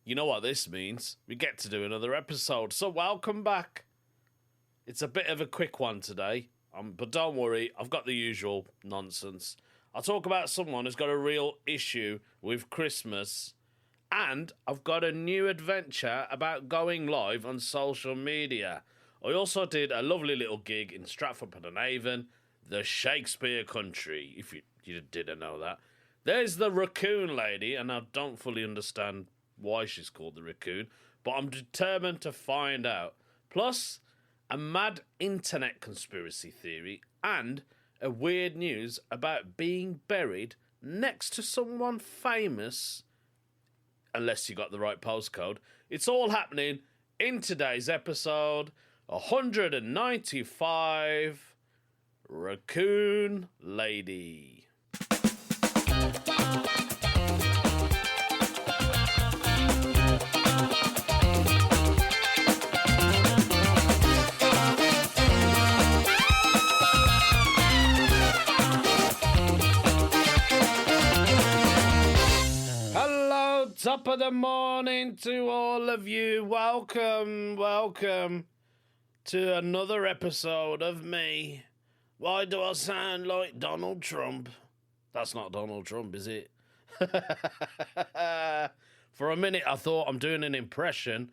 You know what this means? We get to do another episode. So welcome back. It's a bit of a quick one today, but don't worry, I've got the usual nonsense. I'll talk about someone who's got a real issue with Christmas, and I've got a new adventure about going live on social media. I also did a lovely little gig in Stratford-upon-Avon, the Shakespeare country, if you didn't know that. There's the Raccoon Lady, and I don't fully understand why she's called the Raccoon, but I'm determined to find out. Plus, a mad internet conspiracy theory and a weird news about being buried next to someone famous, unless you got the right postcode. It's all happening in today's episode 195, Raccoon Lady. Top of the morning to all of you. Welcome to another episode of me. Why do I sound like Donald Trump? That's not Donald Trump, is it? For a minute, I thought I'm doing an impression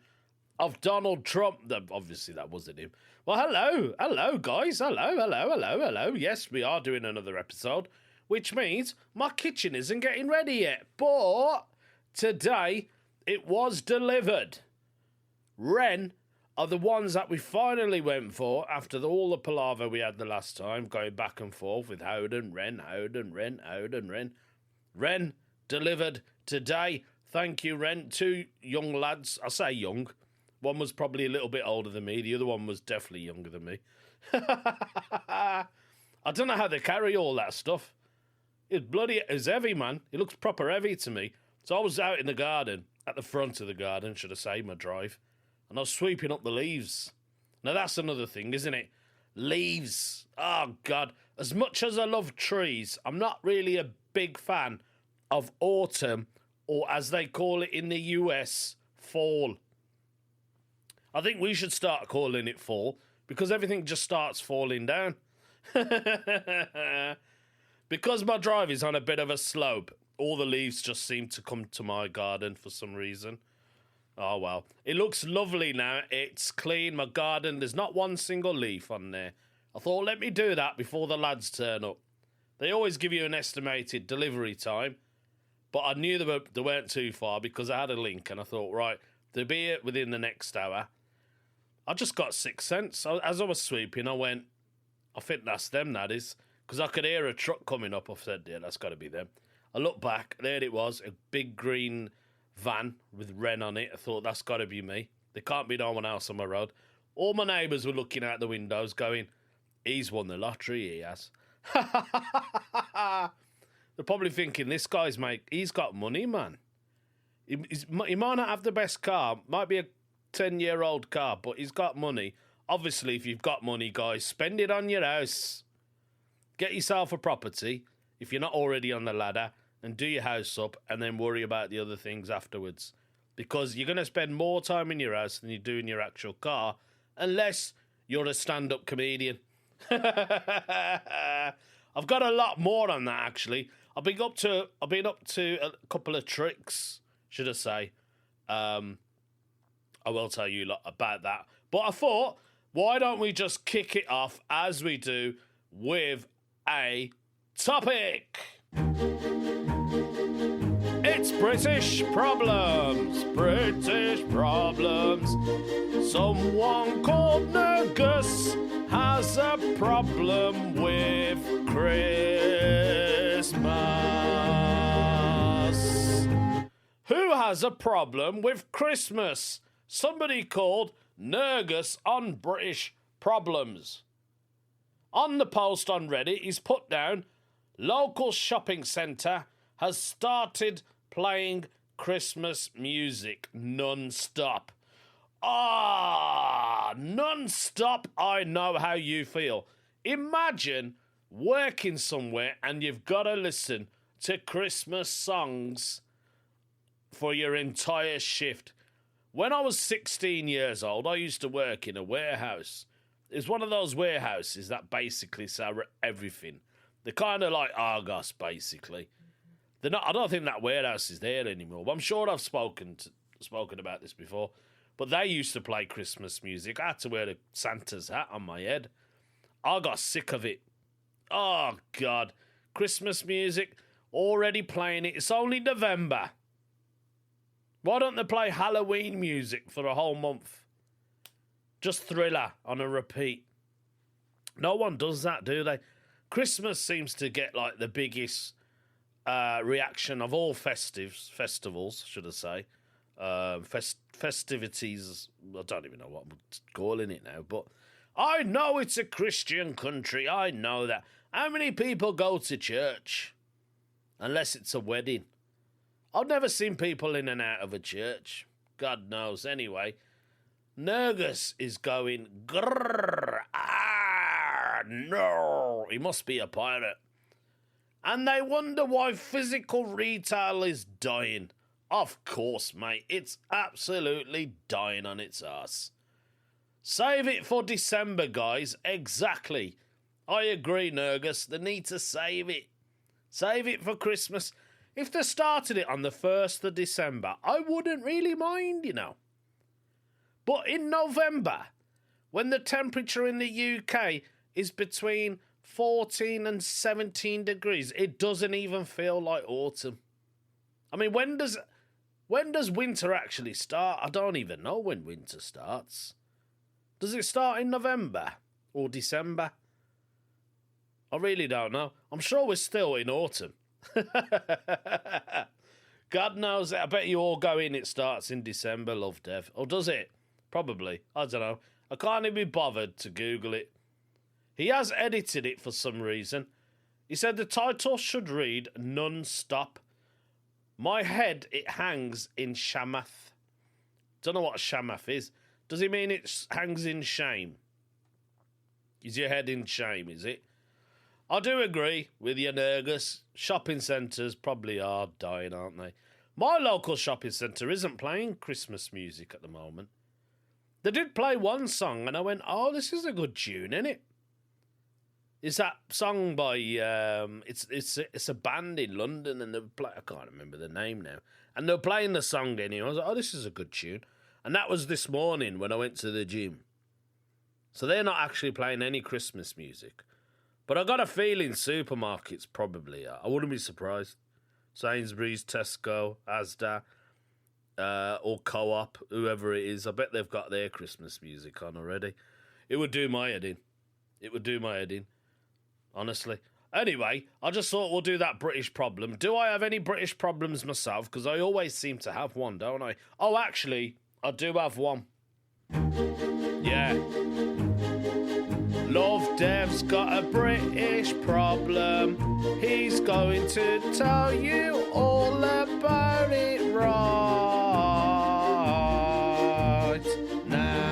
of Donald Trump. Obviously, that wasn't him. Well, hello, guys. Hello. Yes, we are doing another episode, which means my kitchen isn't getting ready yet. But today, it was delivered. Wren are the ones that we finally went for after all the palaver we had the last time, going back and forth with Howd and Wren. Wren delivered today. Thank you, Wren. Two young lads. I say young. One was probably a little bit older than me. The other one was definitely younger than me. I don't know how they carry all that stuff. It's heavy, man. It looks proper heavy to me. So I was out in the garden, at the front of the garden, should I say, my drive, and I was sweeping up the leaves. Now, that's another thing, isn't it? Leaves. Oh, God. As much as I love trees, I'm not really a big fan of autumn, or as they call it in the US, fall. I think we should start calling it fall, because everything just starts falling down. Because my drive is on a bit of a slope, all the leaves just seem to come to my garden for some reason. Oh, well. It looks lovely now. It's clean. My garden, there's not one single leaf on there. I thought, let me do that before the lads turn up. They always give you an estimated delivery time, but I knew they weren't too far because I had a link, and I thought, right, they'll be here within the next hour. I just got 6 cents. As I was sweeping, I went, I think that's them, that is, because I could hear a truck coming up. I said, yeah, that's got to be them. I looked back, there it was, a big green van with Wren on it. I thought, that's got to be me. There can't be no one else on my road. All my neighbours were looking out the windows going, he's won the lottery, he has. They're probably thinking, this guy's he's got money, man. He might not have the best car, might be a 10-year-old car, but he's got money. Obviously, if you've got money, guys, spend it on your house. Get yourself a property, if you're not already on the ladder, and do your house up, and then worry about the other things afterwards. Because you're going to spend more time in your house than you do in your actual car, unless you're a stand-up comedian. I've got a lot more on that, actually. I've been up to a couple of tricks, should I say. I will tell you a lot about that. But I thought, why don't we just kick it off as we do with a topic? It's British problems. Someone called Nergus has a problem with Christmas. Who has a problem with Christmas? Somebody called Nergus on British problems. On the post on Reddit, he's put down, local shopping centre has started playing Christmas music non-stop. Non-stop, I know how you feel. Imagine working somewhere and you've got to listen to Christmas songs for your entire shift. When I was 16 years old, I used to work in a warehouse. It's one of those warehouses that basically sell everything. They're kind of like Argos, basically. They're not. I don't think that warehouse is there anymore. But I'm sure I've spoken about this before. But they used to play Christmas music. I had to wear a Santa's hat on my head. I got sick of it. Oh, God. Christmas music, already playing it. It's only November. Why don't they play Halloween music for a whole month? Just Thriller on a repeat. No one does that, do they? Christmas seems to get like the biggest reaction of all festivals, should I say. Festivities. I don't even know what I'm calling it now, but I know it's a Christian country. I know that. How many people go to church? Unless it's a wedding. I've never seen people in and out of a church. God knows. Anyway, Nergus is going, grrr, no. He must be a pirate. And they wonder why physical retail is dying. Of course, mate. It's absolutely dying on its ass. Save it for December, guys. Exactly. I agree, Nergus. They need to save it. Save it for Christmas. If they started it on the 1st of December, I wouldn't really mind, you know. But in November, when the temperature in the UK is between 14 and 17 degrees, it doesn't even feel like autumn. I mean, when does winter actually start? I don't even know when winter starts. Does it start in November or December? I really don't know. I'm sure we're still in autumn. God knows it. I bet you all go in, it starts in December, Lovdev. Or does it? Probably. I don't know. I can't even be bothered to Google it. He has edited it for some reason. He said the title should read Non-Stop. My head, it hangs in Shamath. Don't know what Shamath is. Does he mean it hangs in shame? Is your head in shame, is it? I do agree with you, Nergus. Shopping centres probably are dying, aren't they? My local shopping centre isn't playing Christmas music at the moment. They did play one song, and I went, oh, this is a good tune, isn't it? It's that song by, it's a band in London, and I can't remember the name now. And they're playing the song anyway. I was like, oh, this is a good tune. And that was this morning when I went to the gym. So they're not actually playing any Christmas music. But I got a feeling supermarkets probably are. I wouldn't be surprised. Sainsbury's, Tesco, Asda, or Co-op, whoever it is. I bet they've got their Christmas music on already. It would do my head in. It would do my head in. Honestly. Anyway, I just thought we'll do that British problem. Do I have any British problems myself? Because I always seem to have one, don't I? Oh, actually, I do have one. Yeah. Lovdev's got a British problem. He's going to tell you all about it right now.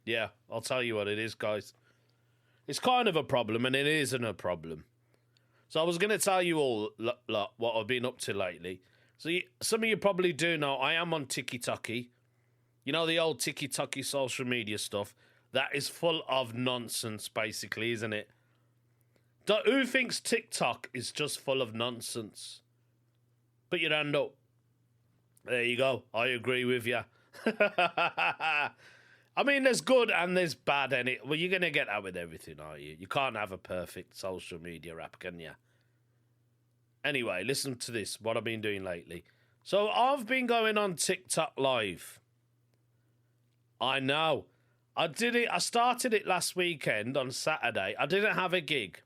Yeah, I'll tell you what it is, guys. It's kind of a problem, and it isn't a problem. So I was going to tell you all what I've been up to lately. So some of you probably do know I am on TikTok. You know, the old TikTok social media stuff? That is full of nonsense, basically, isn't it? Who thinks TikTok is just full of nonsense? Put your hand up. There you go. I agree with you. I mean, there's good and there's bad in it. Well, you're going to get that with everything, aren't you? You can't have a perfect social media app, can you? Anyway, listen to this, what I've been doing lately. So I've been going on TikTok Live. I know. I started it last weekend on Saturday. I didn't have a gig.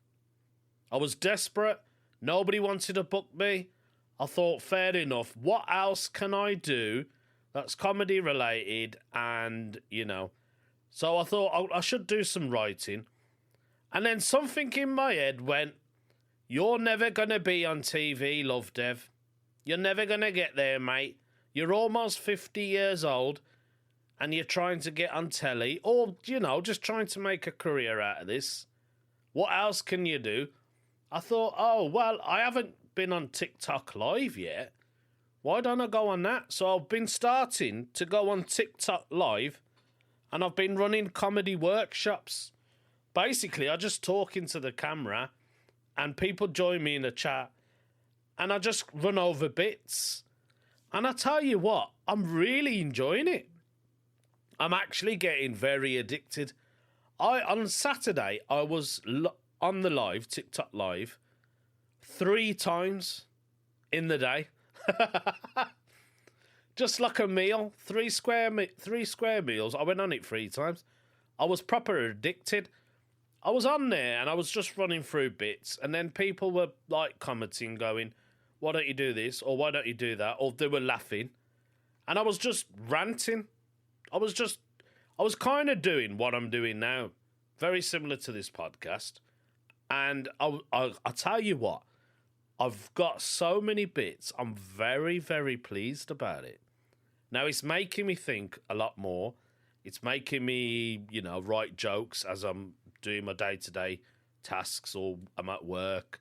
I was desperate. Nobody wanted to book me. I thought, fair enough. What else can I do that's comedy related? And, you know. So I thought I should do some writing. And then something in my head went, you're never going to be on TV, Lovdev. You're never going to get there, mate. You're almost 50 years old. And you're trying to get on telly, or, you know, just trying to make a career out of this. What else can you do? I thought, oh, well, I haven't been on TikTok Live yet. Why don't I go on that? So I've been starting to go on TikTok Live, and I've been running comedy workshops. Basically, I just talk into the camera, and people join me in the chat, and I just run over bits. And I tell you what, I'm really enjoying it. I'm actually getting very addicted. On Saturday, I was on the live, TikTok Live, 3 times in the day. Just like a meal, 3 square meals. I went on it 3 times. I was proper addicted. I was on there and I was just running through bits, and then people were like commenting, going, "Why don't you do this?" or "Why don't you do that?" or they were laughing, and I was just ranting. I was kind of doing what I'm doing now, very similar to this podcast. And I tell you what, I've got so many bits. I'm very, very pleased about it. Now, it's making me think a lot more. It's making me, write jokes as I'm doing my day-to-day tasks, or I'm at work.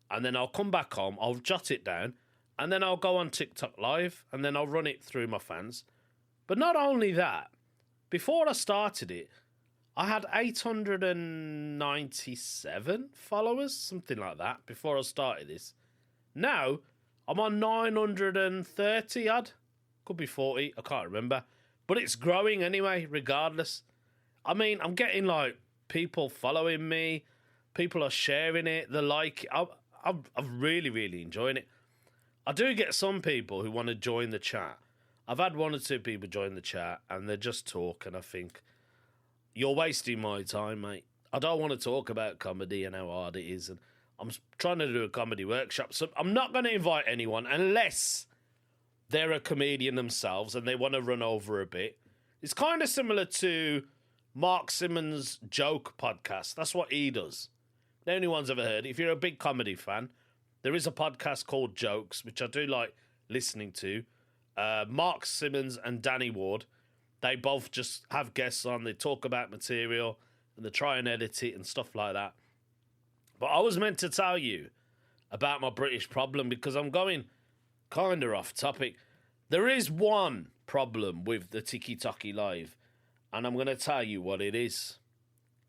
And then I'll come back home, I'll jot it down, and then I'll go on TikTok Live, and then I'll run it through my fans. But not only that, before I started it, I had 897 followers, something like that, before I started this. Now, I'm on 930 odd. Could be 40, I can't remember. But it's growing anyway, regardless. I mean, I'm getting, people following me. People are sharing it. They're like, I'm really, really enjoying it. I do get some people who want to join the chat. I've had 1 or 2 people join the chat, and they just talk, and I think, you're wasting my time, mate. I don't want to talk about comedy and how hard it is, and I'm trying to do a comedy workshop, so I'm not going to invite anyone unless they're a comedian themselves and they want to run over a bit. It's kind of similar to Mark Simmons' Joke podcast. That's what he does. The only one's ever heard. If you're a big comedy fan, there is a podcast called Jokes, which I do like listening to. Mark Simmons and Danny Ward, they both just have guests on. They talk about material and they try and edit it and stuff like that. But I was meant to tell you about my British problem because I'm going kind of off topic. There is one problem with the Tiki-Taki Live, and I'm going to tell you what it is.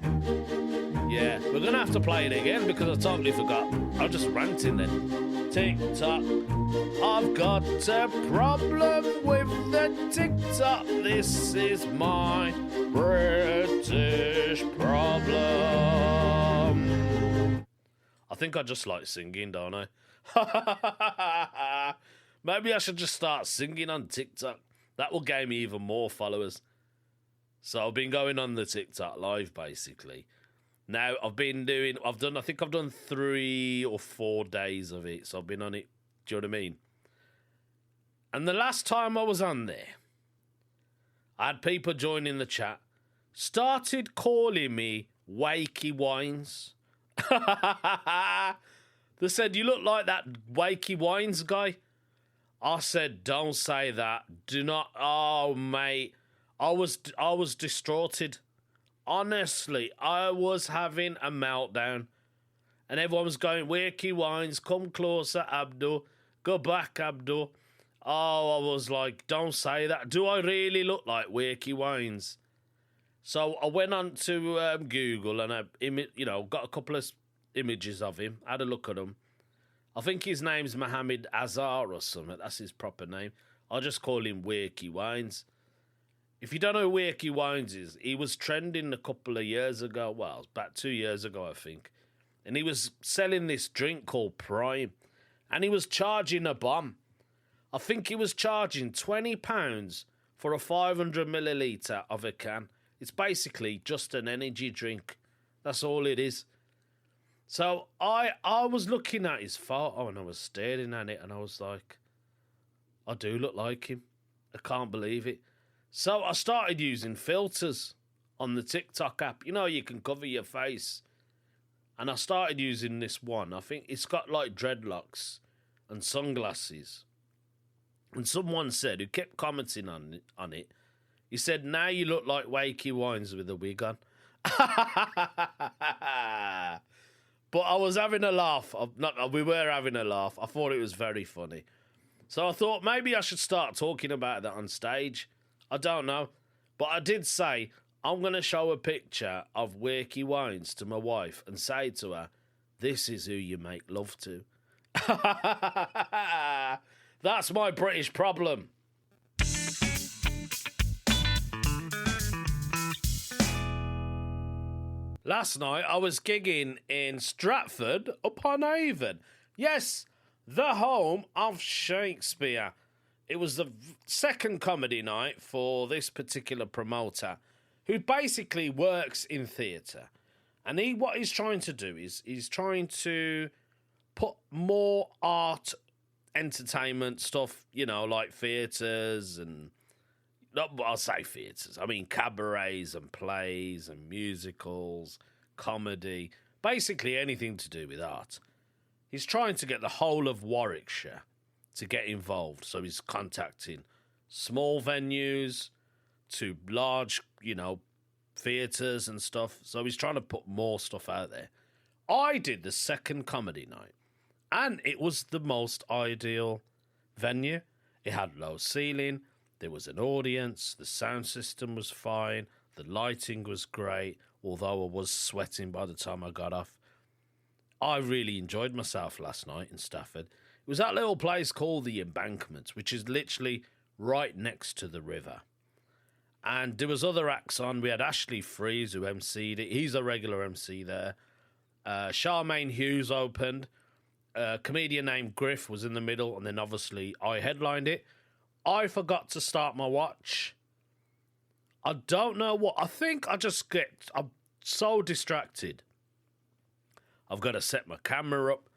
Yeah, we're going to have to play it again because I totally forgot. I'm just ranting then. Tick-tock, I've got a problem with the tick-tock. This is my British problem. I think I just like singing, don't I? Maybe I should just start singing on TikTok. That will gain me even more followers. So I've been going on the TikTok Live, basically. Now, I think I've done 3 or 4 days of it. So I've been on it, do you know what I mean? And the last time I was on there, I had people joining the chat, started calling me Wakey Wines. They said, "You look like that Wakey Wines guy." I said, "Don't say that. Do not." Oh, mate. I was distraughted. Honestly, I was having a meltdown. And everyone was going, "Wakey Wines, come closer, Abdul. Go back, Abdul." Oh, I was like, don't say that. Do I really look like Wakey Wines? So I went on to Google and I got a couple of images of him, had a look at him. I think his name's Mohammed Azhar or something. That's his proper name. I'll just call him Wakey Wines. If you don't know who Wakey Wines is, he was trending a couple of years ago. Well, about 2 years ago, I think. And he was selling this drink called Prime. And he was charging a bomb. I think he was charging £20 for a 500 millilitre of a can. It's basically just an energy drink. That's all it is. So I was looking at his photo and I was staring at it and I was like, I do look like him. I can't believe it. So I started using filters on the TikTok app. You know, you can cover your face. And I started using this one. I think it's got like dreadlocks and sunglasses. And someone said, who kept commenting on it, he said, "Now you look like Wakey Wines with a wig on." But I was having a laugh. We were having a laugh. I thought it was very funny. So I thought maybe I should start talking about that on stage. I don't know. But I did say, I'm going to show a picture of Wakey Wines to my wife and say to her, this is who you make love to. That's my British problem. Last night I was gigging in Stratford-upon-Avon. Yes, the home of Shakespeare. It was the second comedy night for this particular promoter, who basically works in theatre. And what he's trying to do is he's trying to put more art, entertainment stuff, like theatres and... I'll say theatres. I mean cabarets and plays and musicals, comedy, basically anything to do with art. He's trying to get the whole of Warwickshire to get involved. So he's contacting small venues to large, theatres and stuff. So he's trying to put more stuff out there. I did the second comedy night, and it was the most ideal venue. It had low ceiling. There was an audience, the sound system was fine, the lighting was great, although I was sweating by the time I got off. I really enjoyed myself last night in Stafford. It was that little place called the Embankment, which is literally right next to the river. And there was other acts on. We had Ashley Freeze, who emceed it. He's a regular MC there. Charmaine Hughes opened. A comedian named Griff was in the middle, and then obviously I headlined it. I forgot to start my watch. I don't know what. I think I'm so distracted. I've got to set my camera up.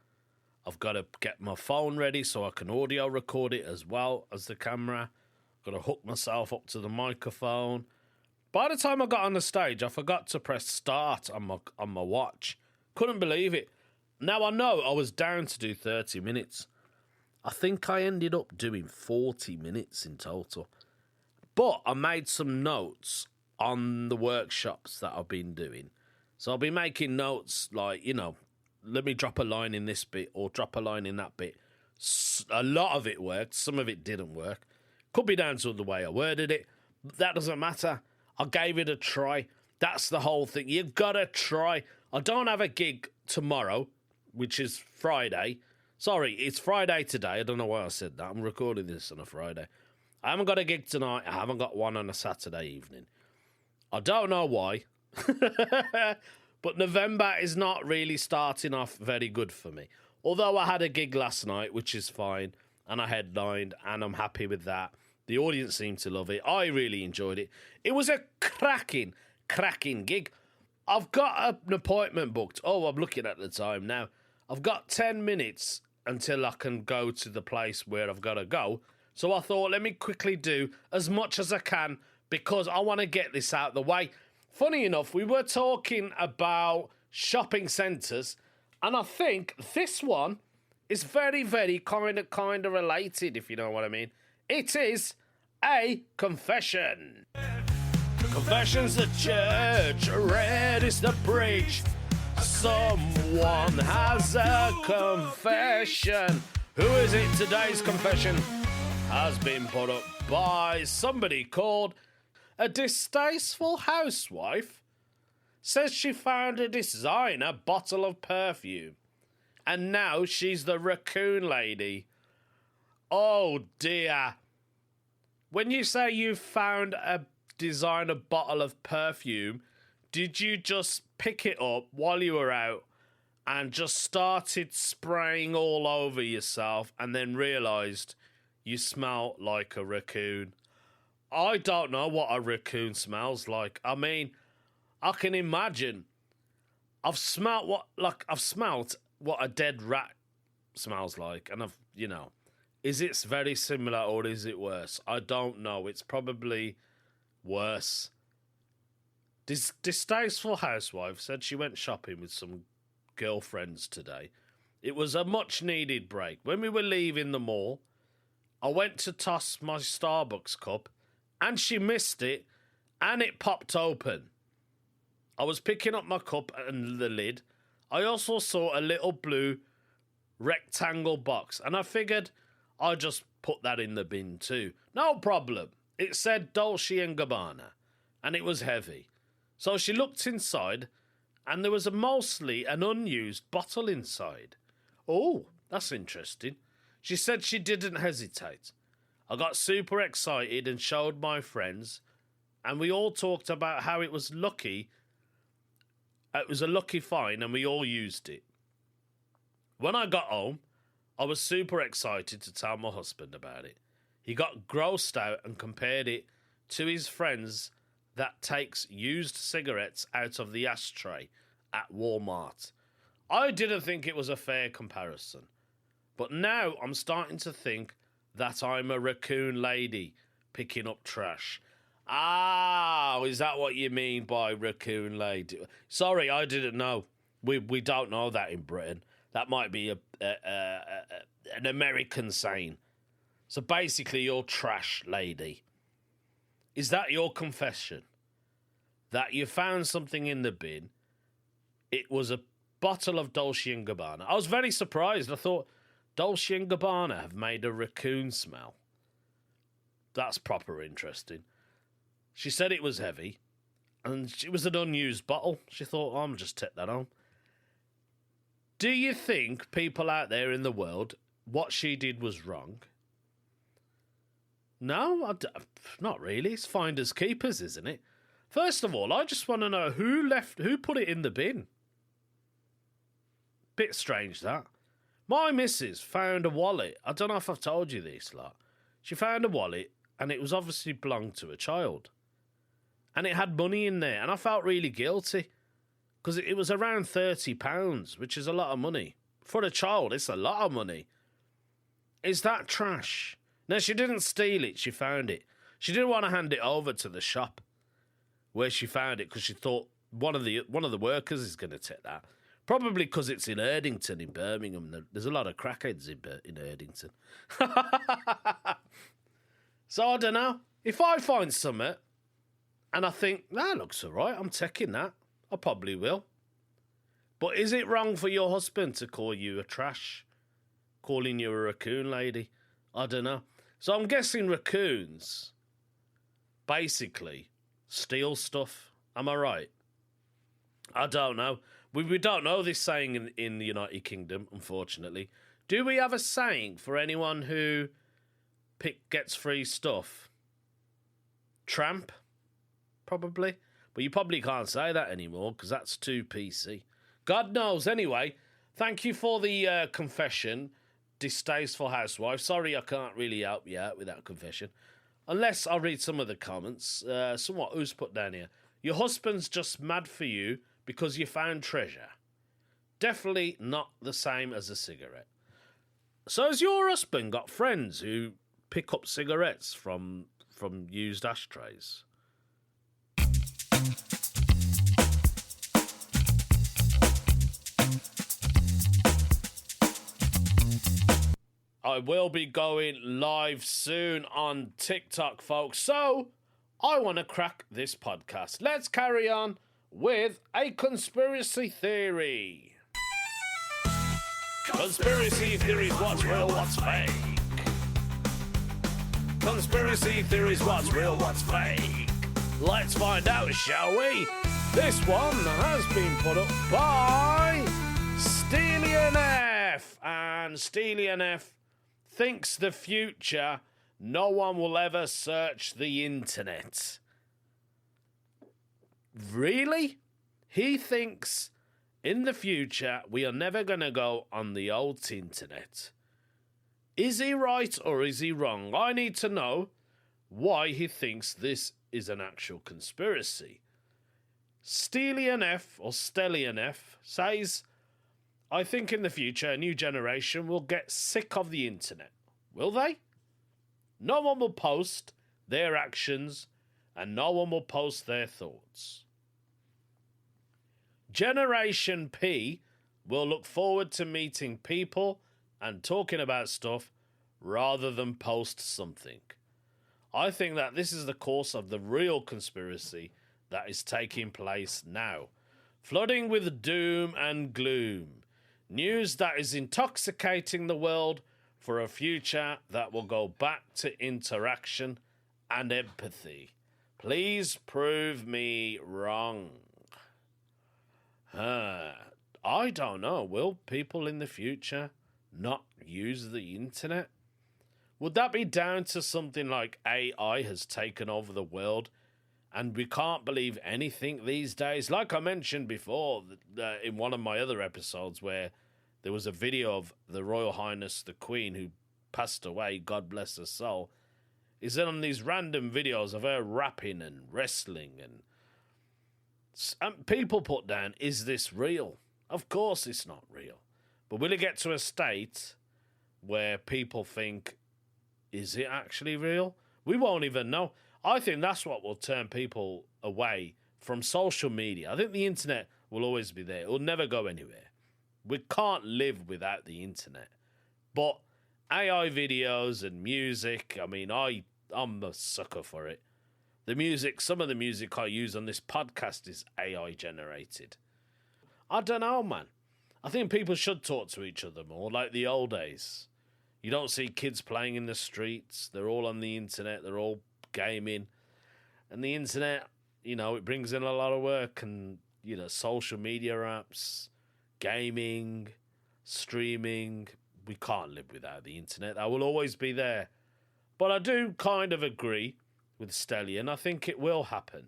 I've got to get my phone ready so I can audio record it as well as the camera. I've got to hook myself up to the microphone. By the time I got on the stage, I forgot to press start on my watch. Couldn't believe it. Now I know I was down to do 30 minutes. I think I ended up doing 40 minutes in total. But I made some notes on the workshops that I've been doing. So I'll be making notes like, let me drop a line in this bit or drop a line in that bit. A lot of it worked. Some of it didn't work. Could be down to the way I worded it. That doesn't matter. I gave it a try. That's the whole thing. You've got to try. I don't have a gig tomorrow, which is Friday. Sorry, it's Friday today. I don't know why I said that. I'm recording this on a Friday. I haven't got a gig tonight. I haven't got one on a Saturday evening. I don't know why. But November is not really starting off very good for me. Although I had a gig last night, which is fine, and I headlined, and I'm happy with that. The audience seemed to love it. I really enjoyed it. It was a cracking gig. I've got an appointment booked. Oh, I'm looking at the time now. I've got 10 minutes until I can go to the place where I've got to go. So I thought, let me quickly do as much as I can because I want to get this out of the way. Funny enough, we were talking about shopping centres, and I think this one is very, very kind of related, if you know what I mean. It is a confession. Confessions at church, red is the bridge. Someone has a confession. Who is it? Today's confession has been put up by somebody called a distasteful housewife. Says she found a designer bottle of perfume and now she's the Raccoon Lady. Oh dear. When you say you found a designer bottle of perfume, did you just pick it up while you were out and just started spraying all over yourself and then realised you smell like a raccoon? I don't know what a raccoon smells like. I mean, I can imagine. I've smelt what a dead rat smells like, and is it very similar or is it worse? I don't know. It's probably worse. This distasteful housewife said she went shopping with some girlfriends today. It was a much-needed break. When we were leaving the mall, I went to toss my Starbucks cup, and she missed it, and it popped open. I was picking up my cup and the lid. I also saw a little blue rectangle box, and I figured I'd just put that in the bin too. No problem. It said Dolce & Gabbana, and it was heavy. So she looked inside, and there was mostly an unused bottle inside. Oh, that's interesting. She said she didn't hesitate. I got super excited and showed my friends, and we all talked about how it was lucky. It was a lucky find, and we all used it. When I got home, I was super excited to tell my husband about it. He got grossed out and compared it to his friends that takes used cigarettes out of the ashtray at Walmart. I didn't think it was a fair comparison, but now I'm starting to think that I'm a raccoon lady picking up trash. Ah, is that what you mean by raccoon lady? Sorry, I didn't know. We don't know that in Britain. That might be an American saying. So basically, you're trash lady. Is that your confession? That you found something in the bin? It was a bottle of Dolce & Gabbana. I was very surprised. I thought, Dolce & Gabbana have made a raccoon smell. That's proper interesting. She said it was heavy, and it was an unused bottle. She thought, oh, I'm just take that home. Do you think people out there in the world, what she did was wrong? No, not really. It's finders keepers, isn't it? First of all, I just want to know who put it in the bin. Bit strange, that. My missus found a wallet. I don't know if I've told you this, lot. She found a wallet, and it was obviously belonged to a child. And it had money in there, and I felt really guilty. Because it was around £30, which is a lot of money. For a child, it's a lot of money. Is that trash? No, she didn't steal it, she found it. She didn't want to hand it over to the shop where she found it, because she thought one of the workers is going to take that. Probably because it's in Erdington in Birmingham. There's a lot of crackheads in Erdington. So I don't know. If I find something and I think, that looks all right, I'm taking that, I probably will. But is it wrong for your husband to call you a trash? Calling you a raccoon lady? I don't know. So I'm guessing raccoons basically steal stuff. Am I right? I don't know. We don't know this saying in the United Kingdom, unfortunately. Do we have a saying for anyone who gets free stuff? Tramp? Probably. But you probably can't say that anymore because that's too PC. God knows. Anyway, thank you for the confession, distasteful housewife. Sorry I can't really help you out with that confession. Unless I read some of the comments. Who's put down here? Your husband's just mad for you because you found treasure. Definitely not the same as a cigarette. So has your husband got friends who pick up cigarettes from used ashtrays? I will be going live soon on TikTok, folks. So I want to crack this podcast. Let's carry on with a conspiracy theory. Conspiracy theories, what's real, what's fake? Conspiracy theories, what's real, what's fake? Let's find out, shall we? This one has been put up by Steelian F. And Steelian F thinks the future, no one will ever search the internet. Really? He thinks in the future we are never going to go on the old internet. Is he right or is he wrong? I need to know why he thinks this is an actual conspiracy. Steelian F or Stellian F says, I think in the future a new generation will get sick of the internet. Will they? No one will post their actions and no one will post their thoughts. Generation P will look forward to meeting people and talking about stuff rather than post something. I think that this is the course of the real conspiracy that is taking place now. flooding with doom and gloom. News that is intoxicating the world for a future that will go back to interaction and empathy. Please prove me wrong. I don't know. Will people in the future not use the internet? Would that be down to something like AI has taken over the world and we can't believe anything these days? Like I mentioned before in one of my other episodes where there was a video of the Royal Highness the Queen who passed away, God bless her soul, is on these random videos of her rapping and wrestling and people put down, is this real? Of course it's not real. But will it get to a state where people think, is it actually real? We won't even know. I think that's what will turn people away from social media. I think the internet will always be there. It will never go anywhere. We can't live without the internet. But AI videos and music, I mean, I'm a sucker for it. The music, some of the music I use on this podcast is AI generated. I don't know, man. I think people should talk to each other more, like the old days. You don't see kids playing in the streets. They're all on the internet. They're all gaming. And the internet, it brings in a lot of work and, social media apps, gaming, streaming. We can't live without the internet. That will always be there. But I do kind of agree with Stellion. I think it will happen.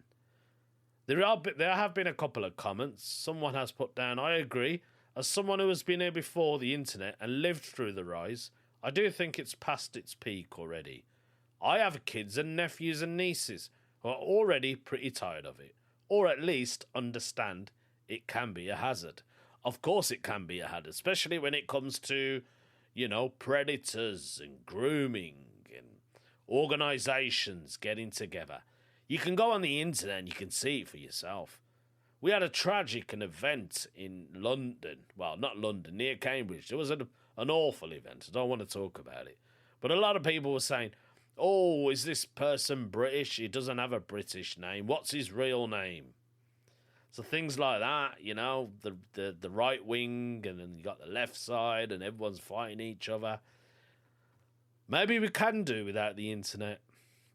There have been a couple of comments. Someone has put down, I agree. As someone who has been here before the internet and lived through the rise, I do think it's past its peak already. I have kids and nephews and nieces who are already pretty tired of it, or at least understand it can be a hazard. Of course it can be a hazard, especially when it comes to, predators and grooming and organisations getting together. You can go on the internet and you can see it for yourself. We had a tragic event in London. Well, not London, near Cambridge. There was an awful event. I don't want to talk about it. But a lot of people were saying, oh, is this person British? He doesn't have a British name. What's his real name? So things like that, the right wing and then you got the left side and everyone's fighting each other. Maybe we can do without the internet.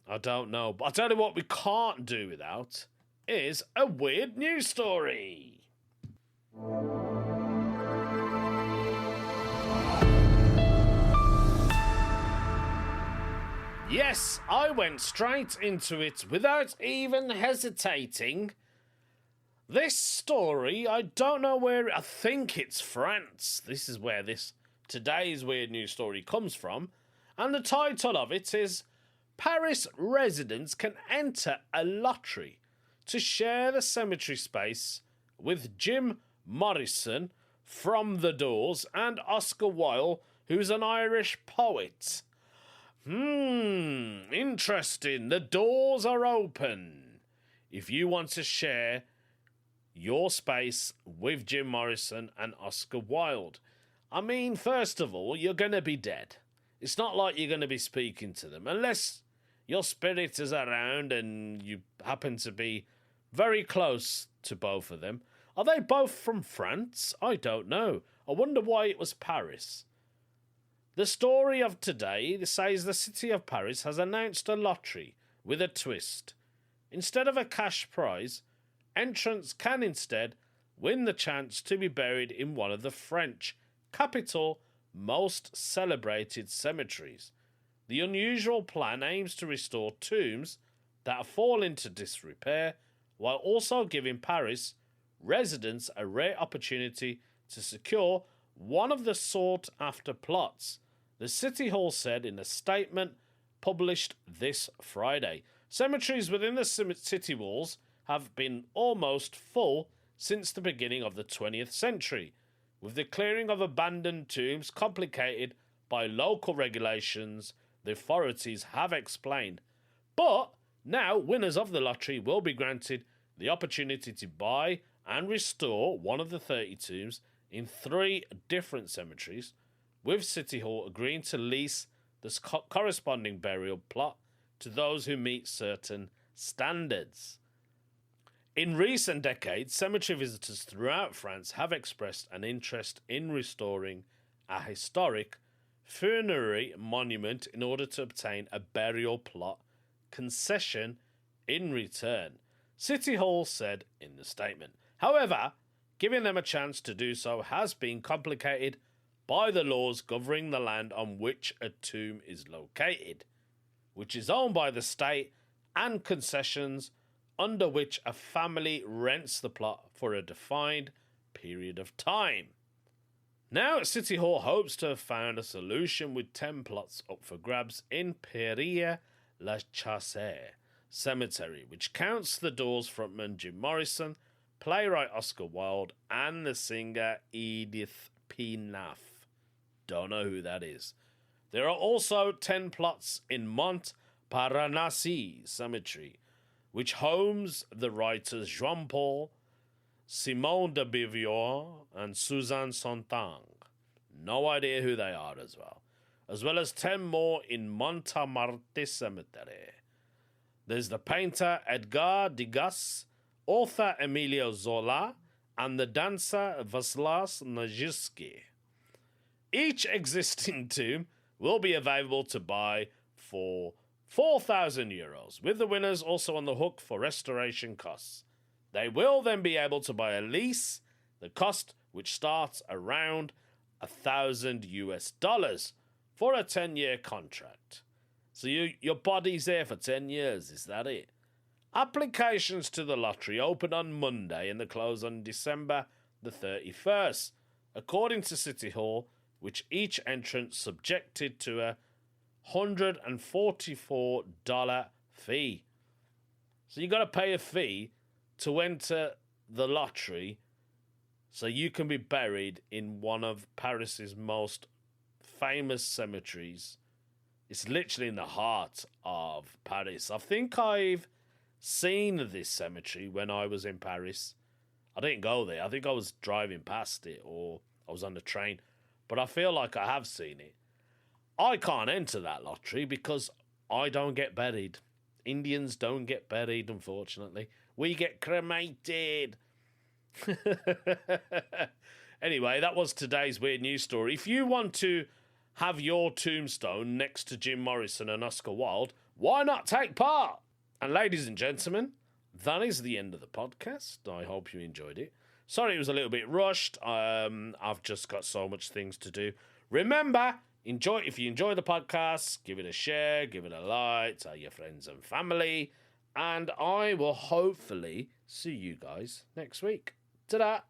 I don't know. But I'll tell you what we can't do without is a weird news story. Yes, I went straight into it without even hesitating. This story, I don't know where, I think it's France. This is where today's weird news story comes from. And the title of it is, Paris residents can enter a lottery to share the cemetery space with Jim Morrison from The Doors and Oscar Wilde, who's an Irish poet. Interesting. The doors are open. If you want to share your space with Jim Morrison and Oscar Wilde. I mean, first of all, you're going to be dead. It's not like you're going to be speaking to them. Unless your spirit is around and you happen to be very close to both of them. Are they both from France? I don't know. I wonder why it was Paris. The story of today says the city of Paris has announced a lottery with a twist. Instead of a cash prize, entrants can instead win the chance to be buried in one of the French capital most celebrated cemeteries. The unusual plan aims to restore tombs that have fallen into disrepair while also giving Paris residents a rare opportunity to secure one of the sought-after plots, the City Hall said in a statement published this Friday. Cemeteries within the city walls have been almost full since the beginning of the 20th century, with the clearing of abandoned tombs complicated by local regulations, the authorities have explained. But now winners of the lottery will be granted the opportunity to buy and restore one of the 30 tombs in 3 different cemeteries, with City Hall agreeing to lease the corresponding burial plot to those who meet certain standards. In recent decades, cemetery visitors throughout France have expressed an interest in restoring a historic funerary monument in order to obtain a burial plot concession in return, City Hall said in the statement. However, giving them a chance to do so has been complicated by the laws governing the land on which a tomb is located, which is owned by the state, and concessions under which a family rents the plot for a defined period of time. Now, City Hall hopes to have found a solution with 10 plots up for grabs in Père-la-Chaise Cemetery, which counts the Doors frontman Jim Morrison, playwright Oscar Wilde, and the singer Edith Piaf. Don't know who that is. There are also 10 plots in Montparnasse Cemetery, which homes the writers Jean-Paul, Simone de Beauvoir, and Suzanne Sontag. No idea who they are as well as 10 more in Montmartre Cemetery. There's the painter Edgar Degas, author Emilio Zola, and the dancer Vaslas Nijinsky. Each existing tomb will be available to buy for €4,000, with the winners also on the hook for restoration costs. They will then be able to buy a lease, the cost which starts around $1,000 for a 10-year contract. So your body's there for 10 years, is that it? Applications to the lottery open on Monday and they close on December the 31st, according to City Hall, which each entrant subjected to a $144 fee. So you got to pay a fee to enter the lottery so you can be buried in one of Paris's most famous cemeteries. It's literally in the heart of Paris. I think I've seen this cemetery when I was in Paris. I didn't go there. I think I was driving past it or I was on the train. But I feel like I have seen it. I can't enter that lottery because I don't get buried. Indians don't get buried, unfortunately. We get cremated. Anyway, that was today's weird news story. If you want to have your tombstone next to Jim Morrison and Oscar Wilde, why not take part? And ladies and gentlemen, that is the end of the podcast. I hope you enjoyed it. Sorry it was a little bit rushed. I've just got so much things to do. Remember, if you enjoy the podcast, give it a share, give it a like, tell your friends and family, and I will hopefully see you guys next week. Ta-da!